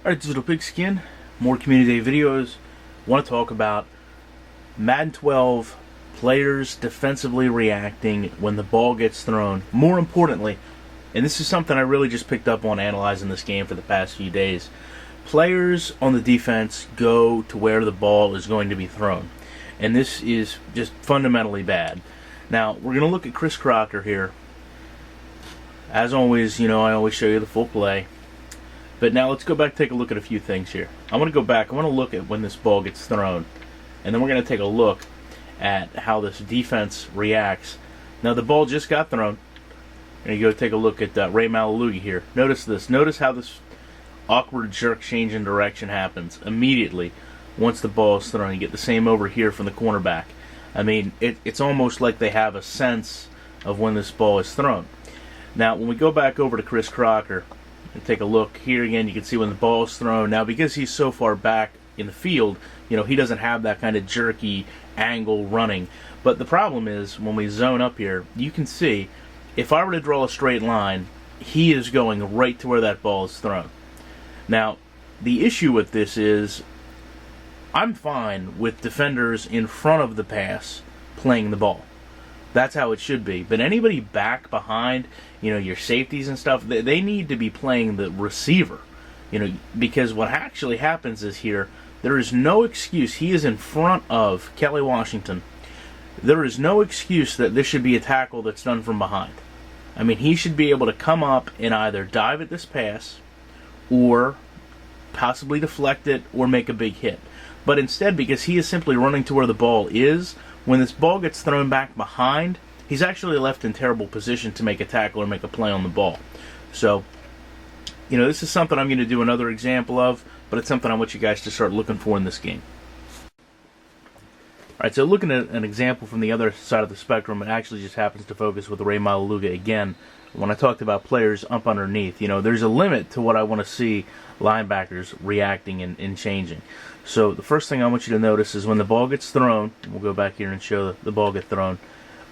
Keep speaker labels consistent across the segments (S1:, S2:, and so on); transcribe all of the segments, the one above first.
S1: Alright, Digital Pigskin, more Community Day videos. Want to talk about Madden 12 players defensively reacting when the ball gets thrown. More importantly, and this is something I really just picked up on analyzing this game for the past few days, players on the defense go to where the ball is going to be thrown. And this is just fundamentally bad. Now, we're going to look at Chris Crocker here. As always, I always show you the full play. But now let's go back and take a look at a few things here. I want to go back. I want to look at when this ball gets thrown. And then we're going to take a look at how this defense reacts. Now the ball just got thrown. And you go take a look at Ray Malalugi here. Notice this. Notice how this awkward jerk change in direction happens immediately once the ball is thrown. You get the same over here from the cornerback. I mean, it's almost like they have a sense of when this ball is thrown. Now, when we go back over to Chris Crocker and take a look here again, you can see when the ball is thrown. Now, because he's so far back in the field, he doesn't have that kind of jerky angle running. But the problem is, when we zone up here, you can see, if I were to draw a straight line, he is going right to where that ball is thrown. Now, the issue with this is, I'm fine with defenders in front of the pass playing the ball. That's how it should be. But anybody back behind, your safeties and stuff, they need to be playing the receiver. Because what actually happens is here, there is no excuse. He is in front of Kelly Washington. There is no excuse that this should be a tackle that's done from behind. I mean, he should be able to come up and either dive at this pass or possibly deflect it or make a big hit. But instead, because he is simply running to where the ball is, when this ball gets thrown back behind, he's actually left in terrible position to make a tackle or make a play on the ball. So, this is something I'm going to do another example of, but it's something I want you guys to start looking for in this game. Alright, so looking at an example from the other side of the spectrum, it actually just happens to focus with Ray Malaluga again. When I talked about players up underneath, there's a limit to what I want to see linebackers reacting and changing. So the first thing I want you to notice is when the ball gets thrown, we'll go back here and show the ball get thrown,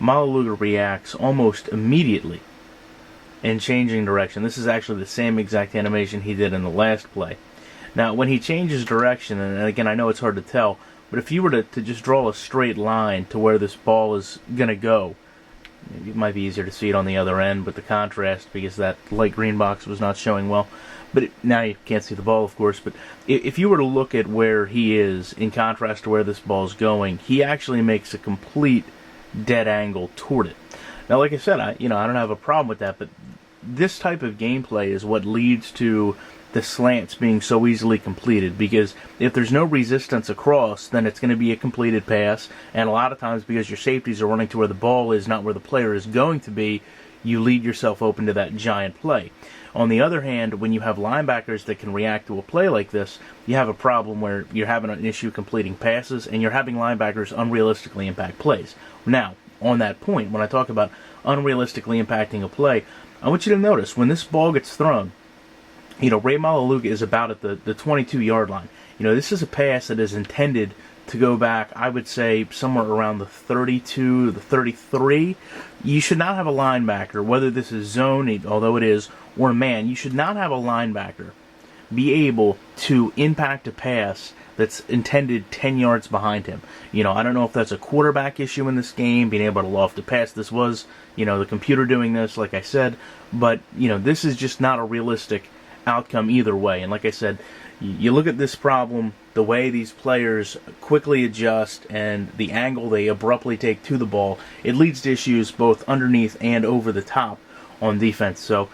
S1: Malaluga reacts almost immediately in changing direction. This is actually the same exact animation he did in the last play. Now, when he changes direction, and again, I know it's hard to tell, but if you were to just draw a straight line to where this ball is going to go, it might be easier to see it on the other end, but the contrast, because that light green box was not showing well. But now you can't see the ball, of course, but if you were to look at where he is in contrast to where this ball is going, he actually makes a complete dead angle toward it. Now, like I said, I don't have a problem with that, but this type of gameplay is what leads to the slants being so easily completed, because if there's no resistance across, then it's going to be a completed pass, and a lot of times because your safeties are running to where the ball is, not where the player is going to be, you lead yourself open to that giant play. On the other hand, when you have linebackers that can react to a play like this, you have a problem where you're having an issue completing passes, and you're having linebackers unrealistically impact plays. Now, on that point, when I talk about unrealistically impacting a play, I want you to notice, when this ball gets thrown, Ray Malaluga is about at the 22-yard line. This is a pass that is intended to go back, I would say, somewhere around the 32 to the 33. You should not have a linebacker, whether this is zone, although it is, or man, you should not have a linebacker be able to impact a pass that's intended 10 yards behind him. I don't know if that's a quarterback issue in this game, being able to loft a pass. This was, the computer doing this, like I said, but, this is just not a realistic outcome either way. And like I said, you look at this problem, the way these players quickly adjust and the angle they abruptly take to the ball, it leads to issues both underneath and over the top on defense. So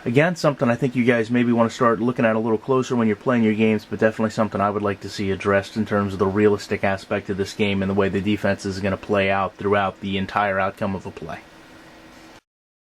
S1: again, something I think you guys maybe want to start looking at a little closer when you're playing your games, but definitely something I would like to see addressed in terms of the realistic aspect of this game and the way the defense is going to play out throughout the entire outcome of a play.